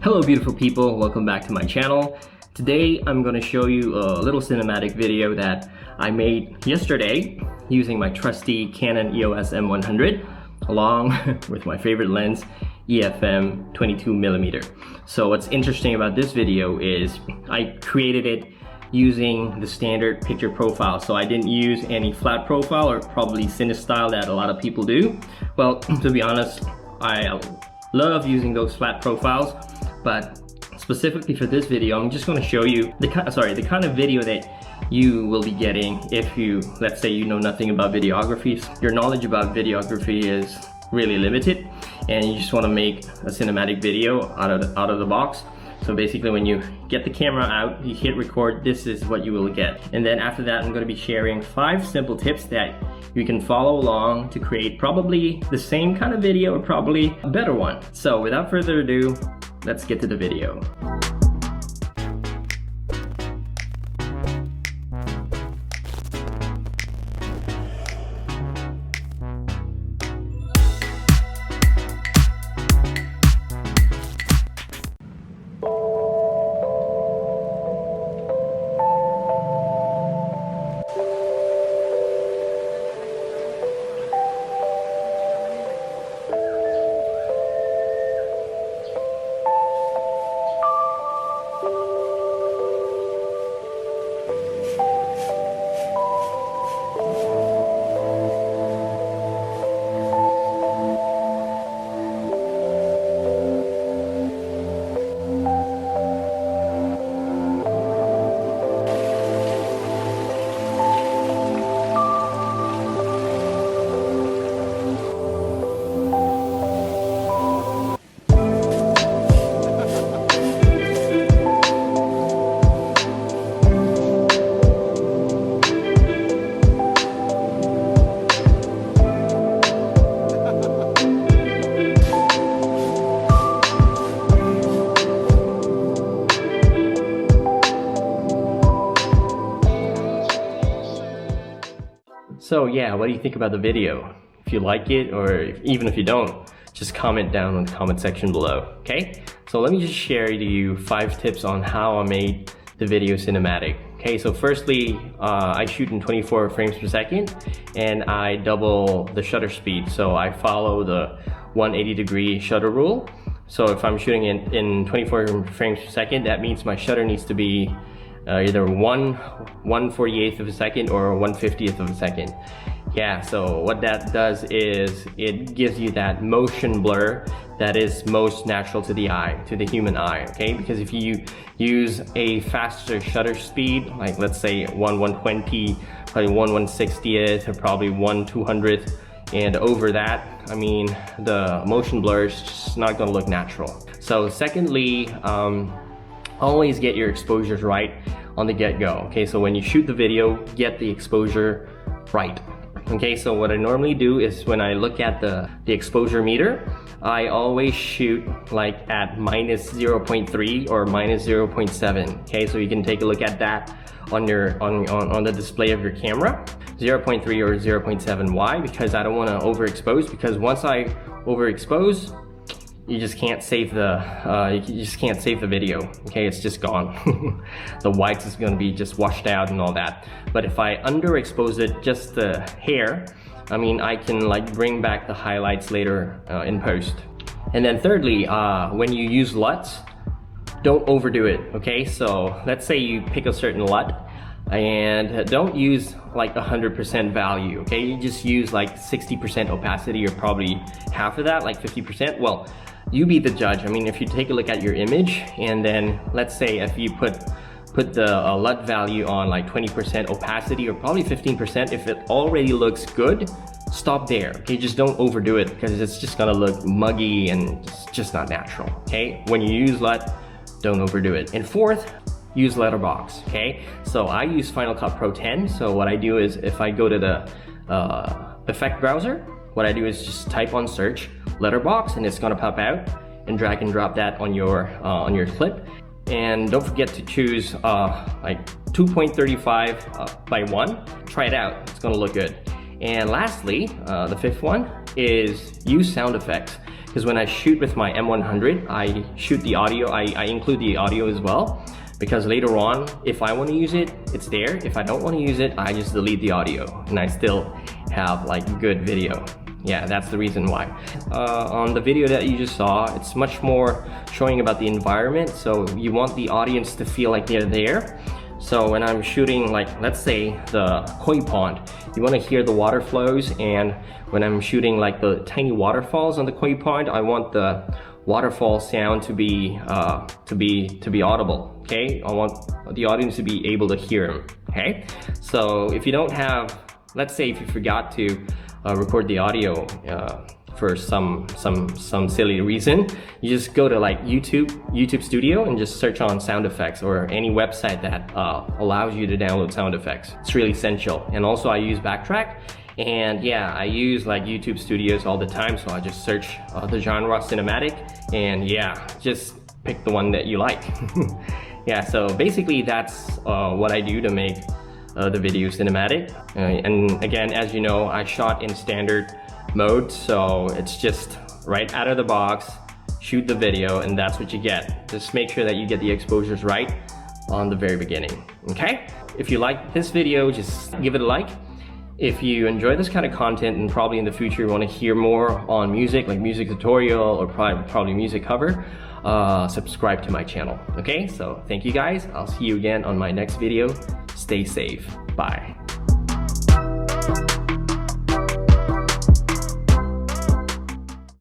Hello beautiful people, welcome back to my channel. Today I'm going to show you a little cinematic video that I made yesterday using my trusty Canon EOS M100 along with my favorite lens EFM 22mm. So what's interesting about this video is I created it using the standard picture profile. So I didn't use any flat profile or probably cine style that a lot of people do. Well, to be honest, I love using those flat profiles, but specifically for this video, I'm just going to show you the kind of video that you will be getting if you, let's say, you know nothing about videography. Your knowledge about videography is really limited, and you just want to make a cinematic video out of the box. So basically, when you get the camera out, you hit record, this is what you will get. And then after that, I'm going to be sharing 5 simple tips that you can follow along to create probably the same kind of video or probably a better one. So without further ado, let's get to the video. So yeah, what do you think about the video? If you like it, or even if you don't, just comment down in the comment section below, okay? So let me just share to you 5 tips on how I made the video cinematic. Okay, so firstly, I shoot in 24 frames per second and I double the shutter speed. So I follow the 180-degree shutter rule. So if I'm shooting in 24 frames per second, that means my shutter needs to be either 1/48th of a second or 1/50th of a second. Yeah, so what that does is it gives you that motion blur that is most natural to the eye, to the human eye, okay? Because if you use a faster shutter speed, like let's say 1/120, probably 1/160th, or probably 1/200th, and over that, I mean, the motion blur is just not gonna look natural. So secondly, always get your exposures right on the get-go. Okay, so when you shoot the video, get the exposure right. Okay, so what I normally do is when I look at the exposure meter, I always shoot like at -0.3 or -0.7. Okay, so you can take a look at that on your on the display of your camera. 0.3 or 0.7. Why? Because I don't want to overexpose, because once I overexpose, you just can't save the video. Okay, it's just gone. The whites is going to be just washed out and all that. But if I underexpose it just the hair, I mean, I can like bring back the highlights later in post. And then thirdly, when you use LUTs, don't overdo it. Okay, so let's say you pick a certain LUT and don't use like 100% value. Okay, you just use like 60% opacity, or probably half of that, like 50%. Well, you be the judge. I mean, if you take a look at your image, and then let's say if you put the LUT value on like 20% opacity or probably 15%, if it already looks good, stop there. Okay, just don't overdo it, because it's just gonna look muggy and it's just not natural. Okay, when you use LUT, don't overdo it. And fourth, use letterbox. Okay, so I use Final Cut Pro 10. So what I do is, if I go to the effect browser, what I do is just type on search letterbox, and it's gonna pop out, and drag and drop that on your clip. And don't forget to choose like 2.35 by 1. Try it out, it's gonna look good. And lastly, the fifth one is use sound effects. because when I shoot with my M100, I shoot the audio, I include the audio as well, because later on, if I want to use it, it's there. If I don't want to use it, I just delete the audio and I still have like good video. Yeah, that's the reason why. On the video that you just saw, it's much more showing about the environment, so you want the audience to feel like they're there. So when I'm shooting, like, let's say the koi pond, you want to hear the water flows, and when I'm shooting like the tiny waterfalls on the koi pond, I want the waterfall sound to be audible. Okay, I want the audience to be able to hear them. Okay, so if you don't have, let's say if you forgot to record the audio for some silly reason, you just go to like YouTube Studio and just search on sound effects, or any website that allows you to download sound effects. It's really essential. And also I use Backtrack, and yeah, I use like YouTube Studios all the time, so I just search the genre cinematic, and yeah, just pick the one that you like. Yeah, so basically that's what I do to make the video cinematic. And again, as you know, I shot in standard mode, so it's just right out of the box, shoot the video, and that's what you get. Just make sure that you get the exposures right on the very beginning. Okay, if you like this video, just give it a like. If you enjoy this kind of content, and probably in the future you want to hear more on music, like music tutorial or probably music cover, subscribe to my channel. Okay, so thank you guys. I'll see you again on my next video. Stay safe. Bye.